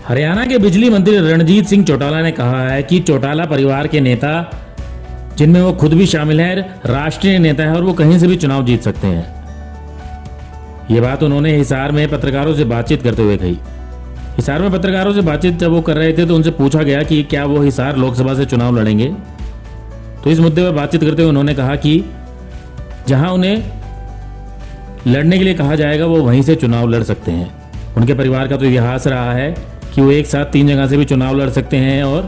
हरियाणा के बिजली मंत्री रणजीत सिंह चौटाला ने कहा है कि चौटाला परिवार के नेता, जिनमें वो खुद भी शामिल है, राष्ट्रीय नेता है और वो कहीं से भी चुनाव जीत सकते हैं। ये बात उन्होंने हिसार में पत्रकारों से बातचीत करते हुए कही। हिसार में पत्रकारों से बातचीत जब वो कर रहे थे तो उनसे पूछा गया कि क्या वो हिसार लोकसभा से चुनाव लड़ेंगे। तो इस मुद्दे पर बातचीत करते हुए उन्होंने कहा कि जहां उन्हें लड़ने के लिए कहा जाएगा वो वहीं से चुनाव लड़ सकते हैं। उनके परिवार का तो इतिहास रहा है कि वो एक साथ 3 जगह से भी चुनाव लड़ सकते हैं और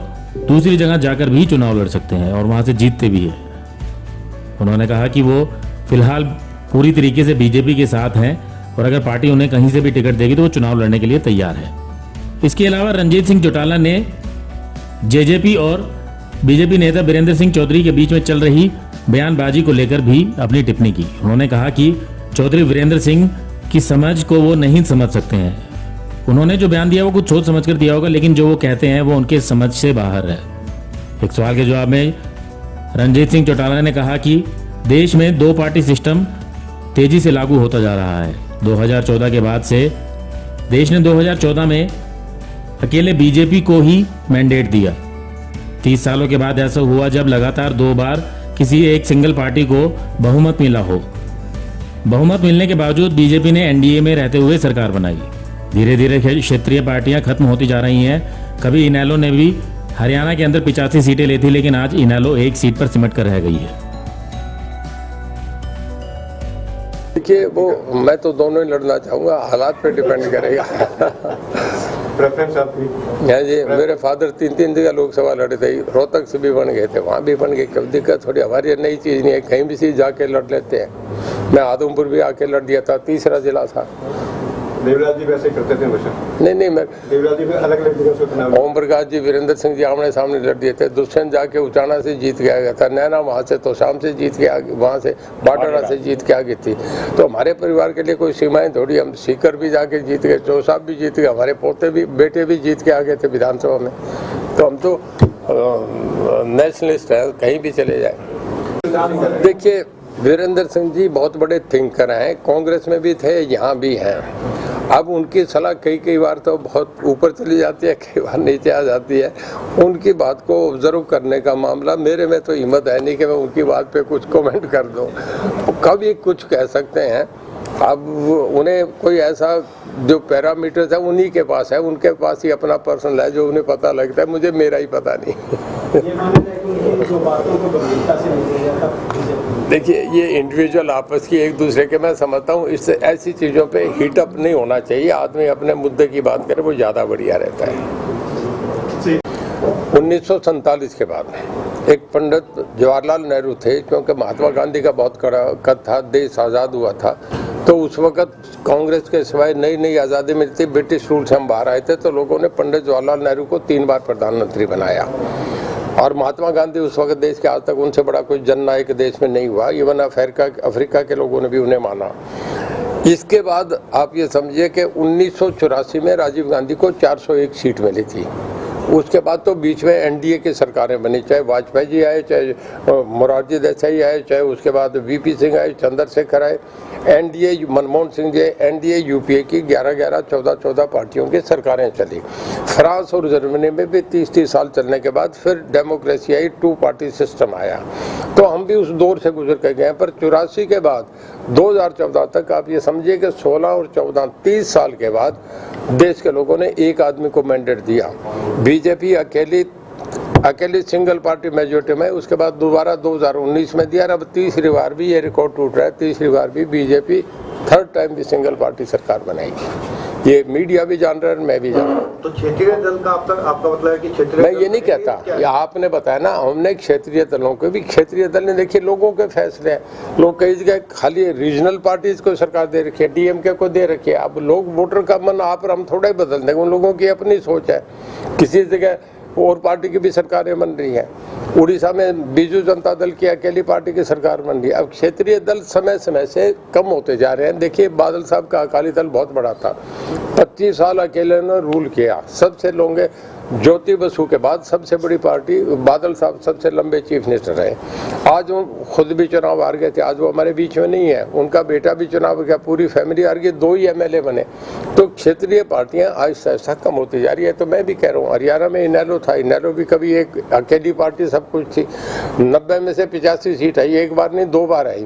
दूसरी जगह जाकर भी चुनाव लड़ सकते हैं और वहां से जीतते भी हैं। उन्होंने कहा कि वो फिलहाल पूरी तरीके से बीजेपी के साथ हैं और अगर पार्टी उन्हें कहीं से भी टिकट देगी तो वो चुनाव लड़ने के लिए तैयार है। इसके अलावा रणजीत सिंह चौटाला ने जेजेपी और बीजेपी नेता वीरेंद्र सिंह चौधरी के बीच में चल रही बयानबाजी को लेकर भी अपनी टिप्पणी की। उन्होंने कहा कि चौधरी वीरेंद्र सिंह की समझ को वो नहीं समझ सकते हैं। उन्होंने जो बयान दिया वो कुछ सोच समझ कर दिया होगा, लेकिन जो वो कहते हैं वो उनके समझ से बाहर है। एक सवाल के जवाब में रणजीत सिंह चौटाला ने कहा कि देश में 2 पार्टी सिस्टम तेजी से लागू होता जा रहा है। 2014 के बाद से देश ने 2014 में अकेले बीजेपी को ही मैंडेट दिया। 30 सालों के बाद ऐसा हुआ जब लगातार 2 बार किसी एक सिंगल पार्टी को बहुमत मिला हो। बहुमत मिलने के बावजूद बीजेपी ने एनडीए में रहते हुए सरकार बनाई। धीरे धीरे क्षेत्रीय पार्टियां खत्म होती जा रही हैं। कभी इनेलो ने भी हरियाणा के अंदर 85 सीटें ली थी, लेकिन आज इनेलो 1 सीट पर सिमट कर रह गई है। देखिए, वो मैं तो दोनों ही लड़ना चाहूँगा, हालात पे डिपेंड करेगा। प्रेफरेंस आपकी? हाँ जी, मेरे फादर 3 जगह लोकसभा लड़े थे, रोहतक से भी बन गए थे, वहाँ भी बन गए। कब दिक्कत थोड़ी, हमारी नई चीज़ नहीं है, कहीं भी चीज़ जाके लड़ लेते हैं। मैं आदमपुर भी आके लड़ दिया था, तीसरा जिला था। देवराज जी वैसे करते थे हमेशा? नहीं, मैं देवराज जी अलग अलग जगह से चुनाव। ओम प्रकाश जी, वीरेंद्र सिंह जी आमने सामने लड़ दिए थे। दुष्यंत जाके उचाना से जीत के आ गया था, नैना वहाँ से तोशाम से जीत के वहाँ से बाटरा से जीत के आ गई थी। तो हमारे परिवार के लिए कोई सीमाएं थोड़ी, हम सीकर भी जाके जीत गए, चौसाब भी जीत गए, हमारे पोते भी बेटे भी जीत के आ गए थे विधानसभा में। तो हम तो नेशनलिस्ट हैं, कहीं भी चले जाए। देखिए, वीरेंद्र सिंह जी बहुत बड़े थिंकर हैं, कांग्रेस में भी थे, यहाँ भी हैं। अब उनकी सलाह कई बार तो बहुत ऊपर चली जाती है, कई बार नीचे आ जाती है। उनकी बात को ऑब्जर्व करने का मामला मेरे में तो हिम्मत है नहीं कि मैं उनकी बात पे कुछ कमेंट कर दूं। कभी कुछ कह सकते हैं। अब उन्हें कोई ऐसा जो पैरामीटर्स है उन्हीं के पास है, उनके पास ही अपना पर्सनल है जो उन्हें पता लगता है, मुझे मेरा ही पता नहीं। देखिए, ये इंडिविजुअल आपस की एक दूसरे के, मैं समझता हूँ इससे ऐसी चीज़ों पे हीटअप नहीं होना चाहिए। आदमी अपने मुद्दे की बात करे वो ज़्यादा बढ़िया रहता है। 1947 के बाद एक पंडित जवाहरलाल नेहरू थे, क्योंकि महात्मा गांधी का बहुत कड़ा कद था, देश आज़ाद हुआ था। तो उस वक़्त कांग्रेस के सिवाय नई आज़ादी मिलती, ब्रिटिश रूल से हम बाहर आए थे, तो लोगों ने पंडित जवाहरलाल नेहरू को 3 बार प्रधानमंत्री बनाया। और महात्मा गांधी उस वक्त देश के आज तक उनसे बड़ा कोई जननायक देश में नहीं हुआ। इवन अफ्रीका के लोगों ने भी उन्हें माना। इसके बाद आप ये समझिए कि 1984 में राजीव गांधी को 401 सीट मिली थी। उसके बाद तो बीच में एनडीए की सरकारें बनी, चाहे वाजपेयी जी आए, चाहे मोरारजी देसाई आए, चाहे उसके बाद वीपी सिंह आए, चंद्रशेखर आए, NDA Manmohan Singh ji, NDA UPA की 11 14 पार्टियों की सरकारें चली। फ्रांस और जर्मनी में भी 30 साल चलने के बाद फिर डेमोक्रेसी आई, 2 पार्टी सिस्टम आया। तो हम भी उस दौर से गुजर कर गए। पर 84 के बाद 2014 तक आप ये समझिए कि 16 और 14 30 साल के बाद देश के लोगों ने एक आदमी को मैंडेट दिया। बीजेपी अकेली सिंगल पार्टी मेजोरिटी में, उसके बाद दोबारा 2019 में दिया। अब तीसरी बार भी ये रिकॉर्ड टूट रहा है, तीसरी बार भी बीजेपी 3rd टाइम भी सिंगल पार्टी सरकार बनाएगी। ये मीडिया भी जान रहा है, मैं भी जान रहा हूँ। तो क्षेत्रीय दल का आपका मतलब है कि क्षेत्रीय? मैं ये नहीं कहता, ये आपने बताया ना, हमने क्षेत्रीय दलों को भी, क्षेत्रीय दल ने देखिए लोगों के फैसले हैं। लोग कई जगह खाली रीजनल पार्टीज को सरकार दे रखी है, डीएमके को दे रखी है। अब लोग वोटर का मन आप और हम थोड़ा ही बदल देंगे, उन लोगों की अपनी सोच है। किसी जगह और पार्टी की भी सरकारें बन रही हैं। उड़ीसा में बीजू जनता दल की अकेली पार्टी की सरकार बन रही है। अब क्षेत्रीय दल समय से कम होते जा रहे हैं। देखिए, बादल साहब का अकाली दल बहुत बड़ा था, 25 साल अकेले ने रूल किया, सबसे लोगे ज्योति बसु के बाद सबसे बड़ी पार्टी बादल साहब सबसे लंबे चीफ मिनिस्टर रहे। आज वो खुद भी चुनाव हार गए थे, आज वो हमारे बीच में नहीं है, उनका बेटा भी चुनाव गया, पूरी फैमिली हार गई, 2 ही एमएलए बने। तो क्षेत्रीय पार्टियां आहिस्ता आहिस्ता कम होती जा रही है। तो मैं भी कह रहा हूँ, हरियाणा में इनेलो था, इनेलो भी कभी एक अकेली पार्टी सब कुछ थी, 90 में से 85 सीट आई, एक बार नहीं 2 बार आई,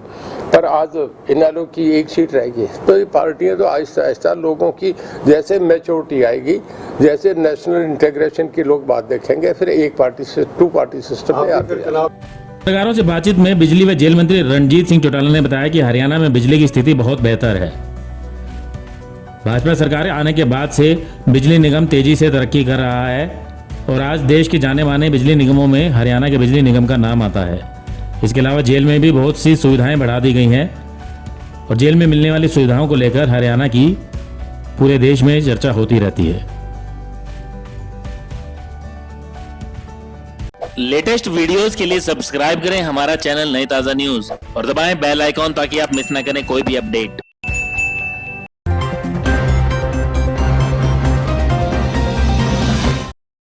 पर आज इनेलो की 1 सीट रहेगी। तो ये पार्टियां तो आहिस्ता आहिस्ता लोगों की जैसे मैच्योरिटी आएगी, जैसे नेशनल इंटीग्रेशन की लोग बात देखेंगे, फिर एक पार्टी से 2 पार्टी सिस्टम में आते हैं। पत्रकारों से बातचीत में बिजली व जेल मंत्री रणजीत सिंह चौटाला ने बताया कि हरियाणा में बिजली की स्थिति बहुत बेहतर है। भाजपा सरकार आने के बाद से बिजली निगम तेजी से तरक्की कर रहा है और आज देश के जाने माने बिजली निगमों में हरियाणा के बिजली निगम का नाम आता है। इसके अलावा जेल में भी बहुत सी सुविधाएं बढ़ा दी गई हैं और जेल में मिलने वाली सुविधाओं को लेकर हरियाणा की पूरे देश में चर्चा होती रहती है। लेटेस्ट वीडियोस के लिए सब्सक्राइब करें हमारा चैनल नई ताजा न्यूज और दबाएं बेल आइकॉन ताकि आप मिस ना करें कोई भी अपडेट।